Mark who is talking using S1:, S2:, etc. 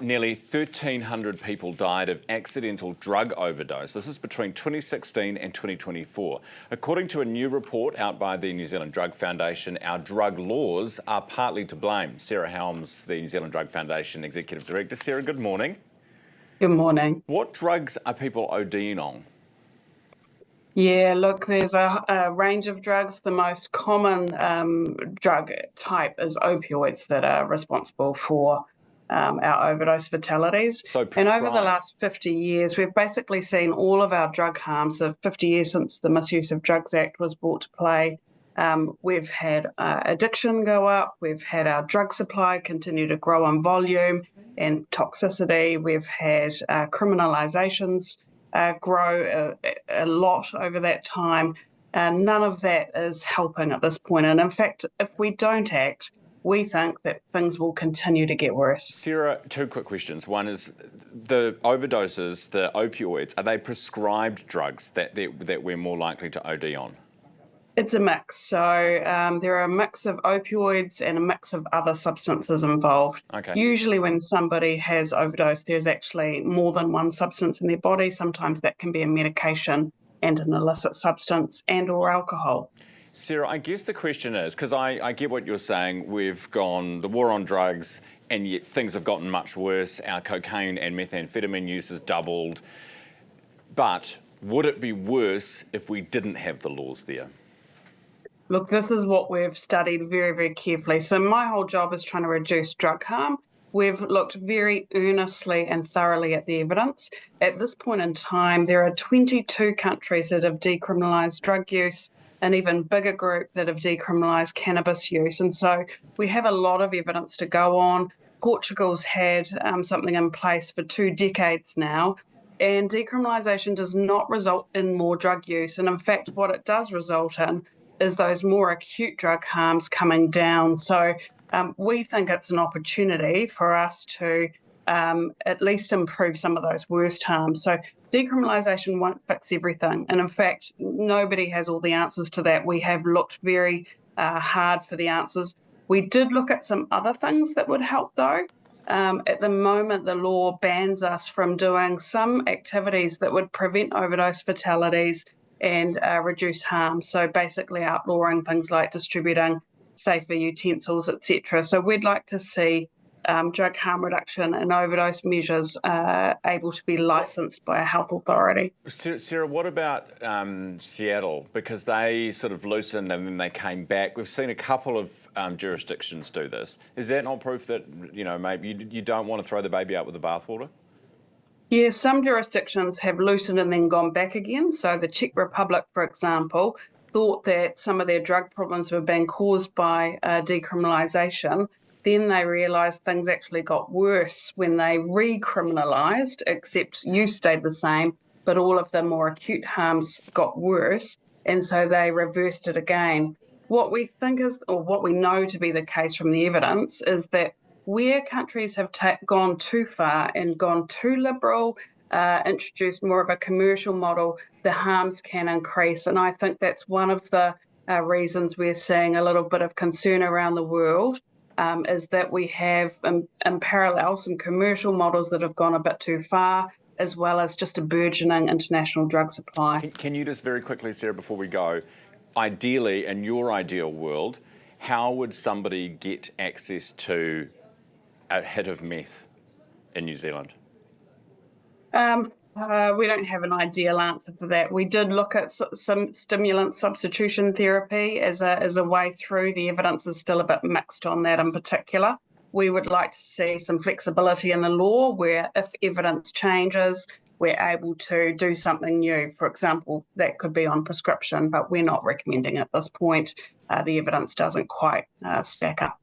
S1: nearly 1,300 people died of accidental drug overdose. This is between 2016 and 2024. According to a new report out by the New Zealand Drug Foundation, our drug laws are partly to blame. Sarah Helm's the New Zealand Drug Foundation Executive Director. Sarah, good morning.
S2: Good morning.
S1: What drugs are people ODing on?
S2: Yeah, look, there's a range of drugs. The most common drug type is opioids that are responsible for our overdose fatalities. And over the last 50 years, we've basically seen all of our drug harms. So 50 years since the Misuse of Drugs Act was brought to play, we've had addiction go up. We've had our drug supply continue to grow in volume and toxicity. We've had criminalisations grow a lot over that time. None of that is helping at this point. And in fact, if we don't act, we think that things will continue to get worse.
S1: Sarah, two quick questions. One is the overdoses, the opioids, are they prescribed drugs that we're more likely to OD on?
S2: It's a mix. So there are a mix of opioids and a mix of other substances involved.
S1: Okay.
S2: Usually when somebody has overdosed, there's actually more than one substance in their body. Sometimes that can be a medication and an illicit substance and or alcohol.
S1: Sarah, I guess the question is, because I get what you're saying, we've gone the war on drugs and yet things have gotten much worse. Our cocaine and methamphetamine use has doubled. But would it be worse if we didn't have the laws there?
S2: Look, this is what we've studied very, very carefully. So my whole job is trying to reduce drug harm. We've looked very earnestly and thoroughly at the evidence. At this point in time, there are 22 countries that have decriminalised drug use, an even bigger group that have decriminalised cannabis use. And so we have a lot of evidence to go on. Portugal's had something in place for 2 decades now. And decriminalisation does not result in more drug use. And in fact, what it does result in is those more acute drug harms coming down. So we think it's an opportunity for us to at least improve some of those worst harms. So decriminalisation won't fix everything. And in fact, nobody has all the answers to that. We have looked very hard for the answers. We did look at some other things that would help though. At the moment, the law bans us from doing some activities that would prevent overdose fatalities and reduce harm. So basically outlawing things like distributing safer utensils, etc. So we'd like to see drug harm reduction and overdose measures able to be licensed by a health authority.
S1: Sarah, what about Seattle? Because they sort of loosened and then they came back. We've seen a couple of jurisdictions do this. Is that not proof that, you know, maybe you don't want to throw the baby out with the bathwater?
S2: Yeah, some jurisdictions have loosened and then gone back again. So the Czech Republic, for example, thought that some of their drug problems were being caused by decriminalisation. Then they realised things actually got worse when they recriminalised, except use stayed the same, but all of the more acute harms got worse. And so they reversed it again. What we think is, or what we know to be the case from the evidence, is that where countries have gone too far and gone too liberal, introduced more of a commercial model, the harms can increase. And I think that's one of the reasons we're seeing a little bit of concern around the world, is that we have in parallel some commercial models that have gone a bit too far, as well as just a burgeoning international drug supply.
S1: Can you just very quickly, Sarah, before we go, ideally, in your ideal world, how would somebody get access to a hit of meth in New Zealand?
S2: We don't have an ideal answer for that. We did look at some stimulant substitution therapy as a way through. The evidence is still a bit mixed on that in particular. We would like to see some flexibility in the law where if evidence changes, we're able to do something new. For example, that could be on prescription, but we're not recommending at this point. The evidence doesn't quite stack up.